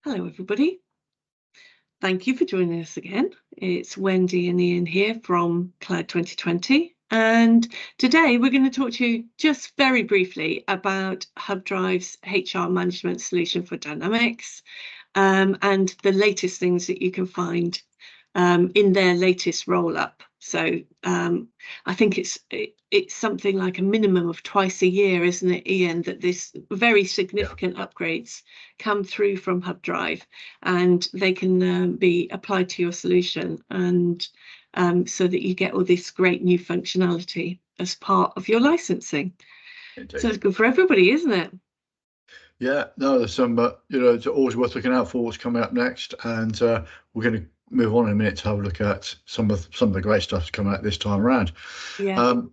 Hello, everybody. Thank you for joining us again. It's Wendy and Ian here from Cloud 2020. And today we're going to talk to you just very briefly about Hubdrive's HR management solution for Dynamics and the latest things that you can find in their latest roll-up. So I think it's something like a minimum of twice a year, isn't it, Ian, that this very significant upgrades come through from Hubdrive, and they can be applied to your solution, and so that you get all this great new functionality as part of your licensing. Indeed. So it's good for everybody, isn't it? Yeah, no, there's some, it's always worth looking out for what's coming up next, and we're going to move on in a minute to have a look at some of the great stuff that's coming out this time around. Yeah.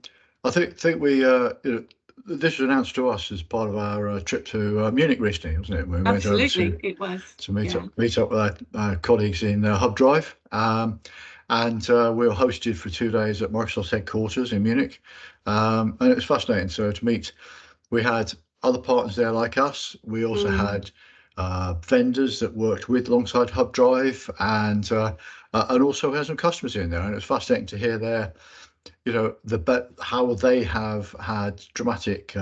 I think we, this was announced to us as part of our trip to Munich recently, wasn't it? We went over It was to meet up with our colleagues in Hubdrive, and we were hosted for 2 days at Microsoft's headquarters in Munich, and it was fascinating. So to meet, we had other partners there like us. We also had vendors that worked alongside Hubdrive, and also we had some customers in there, and it was fascinating to hear their, how they have had dramatic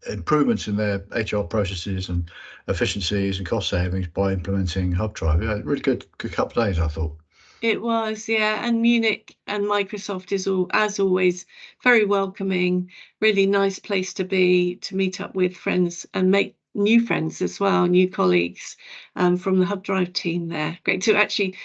improvements in their HR processes and efficiencies and cost savings by implementing Hubdrive. Yeah, really good couple of days, I thought. It was, yeah. And Munich and Microsoft is as always, very welcoming, really nice place to be, to meet up with friends and make new friends as well, new colleagues from the Hubdrive team there. Great to actually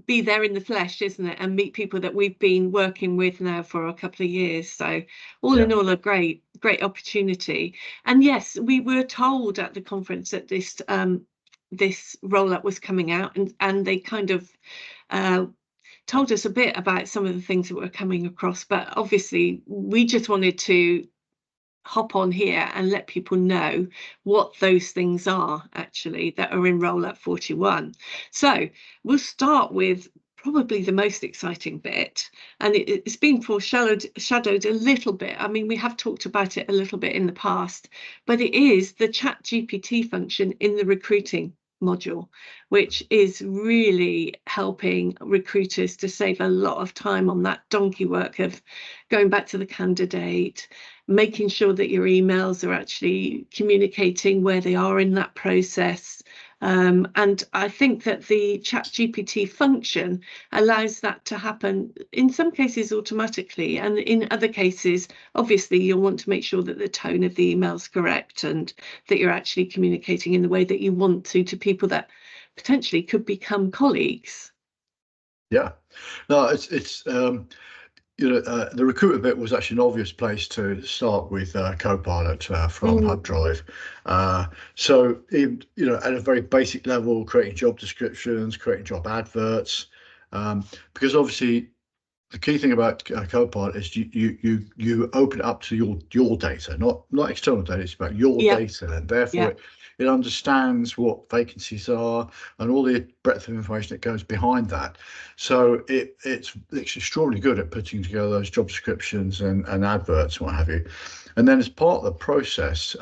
be there in the flesh, isn't it? And meet people that we've been working with now for a couple of years. So all in all, a great opportunity. And yes, we were told at the conference that this roll-up was coming out, and they kind of told us a bit about some of the things that were coming across, but obviously we just wanted to hop on here and let people know what those things are actually that are in roll-up 41. So we'll start with probably the most exciting bit, and it's been foreshadowed a little bit. I mean, we have talked about it a little bit in the past, but it is the Chat GPT function in the recruiting module, which is really helping recruiters to save a lot of time on that donkey work of going back to the candidate, making sure that your emails are actually communicating where they are in that process. And I think that the Chat GPT function allows that to happen in some cases automatically, and in other cases, obviously, you'll want to make sure that the tone of the email is correct and that you're actually communicating in the way that you want to people that potentially could become colleagues. Yeah, no, it's the recruiter bit was actually an obvious place to start with Copilot from Hubdrive. So, at a very basic level, creating job descriptions, creating job adverts, because obviously the key thing about Copilot is you open it up to your data, not external data. It's about your data, and therefore it understands what vacancies are and all the breadth of information that goes behind that. So it's extraordinarily good at putting together those job descriptions and adverts and what have you. And then as part of the process,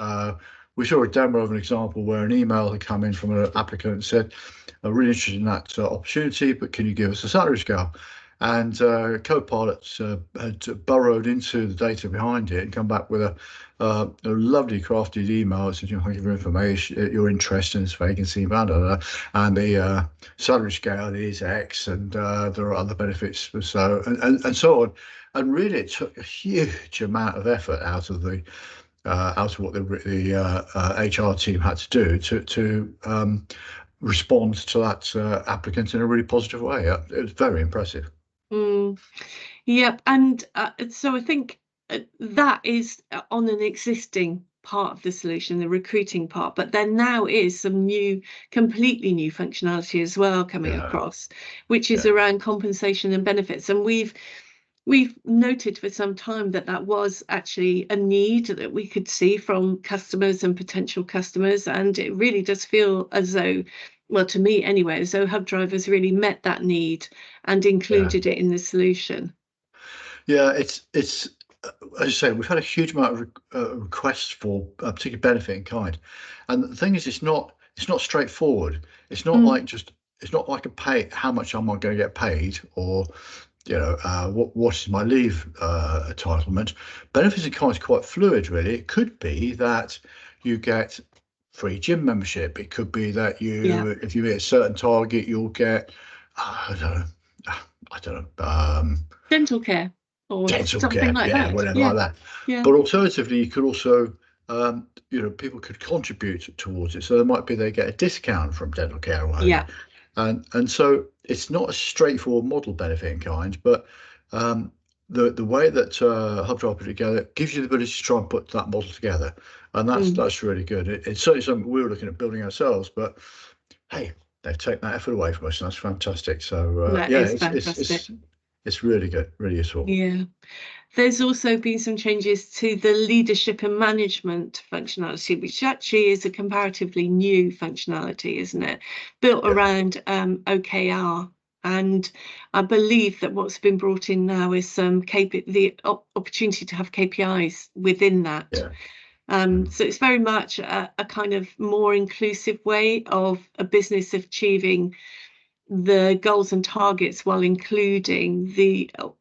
we saw a demo of an example where an email had come in from an applicant and said, "I'm really interested in that opportunity, but can you give us a salary scale?" And Copilot had burrowed into the data behind it and come back with a lovely crafted email that said, "Thank you for information, your interest in this vacancy, and the salary scale is X, and there are other benefits, so and so on." And really, it took a huge amount of effort out of what the HR team had to do to respond to that applicant in a really positive way. It was very impressive. Yep, and so I think that is on an existing part of the solution, the recruiting part, but there now is some completely new functionality as well coming across, which is around compensation and benefits. And we've noted for some time that was actually a need that we could see from customers and potential customers, and it really does feel as though, well, to me anyway, as though Hubdrive has really met that need and included it in the solution. Yeah, it's as I say, we've had a huge amount of requests for a particular benefit in kind, and the thing is, it's not it's not straightforward. It's not like it's not like a pay, how much am I going to get paid, or what is my leave entitlement. Benefits in kind is quite fluid, really. It could be that you get free gym membership. It could be that if you hit a certain target, you'll get I don't know, dental care or dental something care, like yeah, that. whatever Yeah, like that. yeah, But alternatively, you could also, people could contribute towards it. So there might be they get a discount from dental care or what have you. yeah. And so it's not a straightforward model, benefit in kind, but the way that Hubdrive put it together gives you the ability to try and put that model together, and that's really good. It's certainly something we were looking at building ourselves, but hey, they've taken that effort away from us, and that's fantastic. So That yeah, is fantastic. it's really good, really useful. Yeah. There's also been some changes to the leadership and management functionality, which actually is a comparatively new functionality, isn't it? Built around OKR. And I believe that what's been brought in now is some the opportunity to have KPIs within that. So it's very much a kind of more inclusive way of a business achieving the goals and targets while including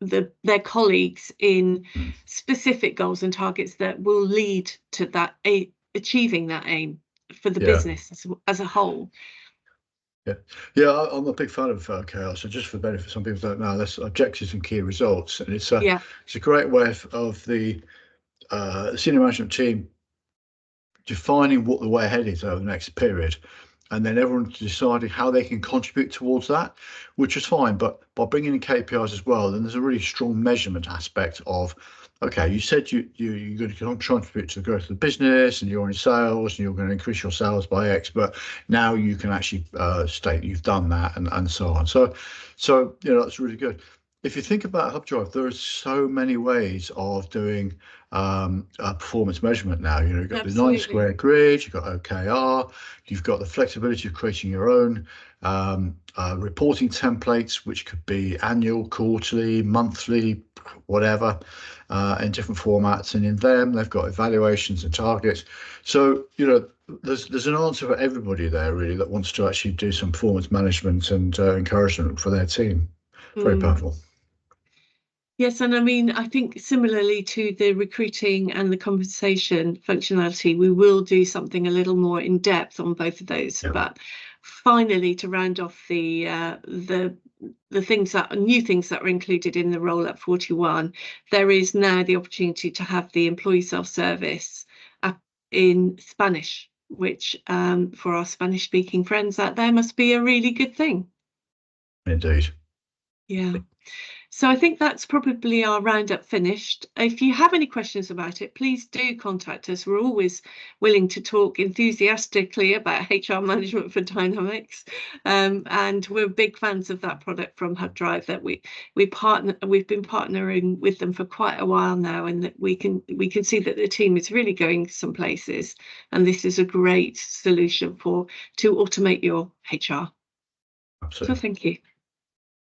their colleagues in specific goals and targets that will lead to that achieving that aim for the business as a whole. Yeah, I'm a big fan of OKR. So just for the benefit, some people don't know, that's objectives and key results, and it's a great way of the senior management team defining what the way ahead is over the next period, and then everyone deciding how they can contribute towards that, which is fine. But by bringing in KPIs as well, then there's a really strong measurement aspect of, okay, you said you're going to contribute to the growth of the business, and you're in sales, and you're going to increase your sales by X, but now you can actually state you've done that, and so on. So that's really good. If you think about Hubdrive, there are so many ways of doing performance measurement now. You've got the 9 square grid, you've got OKR, you've got the flexibility of creating your own reporting templates, which could be annual, quarterly, monthly, whatever, in different formats. And in them, they've got evaluations and targets. So, there's an answer for everybody there, really, that wants to actually do some performance management and encouragement for their team. Very powerful. Yes, and I mean, I think similarly to the recruiting and the compensation functionality, we will do something a little more in depth on both of those. But finally, to round off the things that new things that are included in the Roll Up 41, there is now the opportunity to have the employee self-service app in Spanish, which for our Spanish-speaking friends out there must be a really good thing. Indeed. Yeah. So I think that's probably our roundup finished. If you have any questions about it, please do contact us. We're always willing to talk enthusiastically about HR management for Dynamics, and we're big fans of that product from Hubdrive. That we've been partnering with them for quite a while now, and that we can see that the team is really going some places, and this is a great solution to automate your HR. Absolutely. So thank you.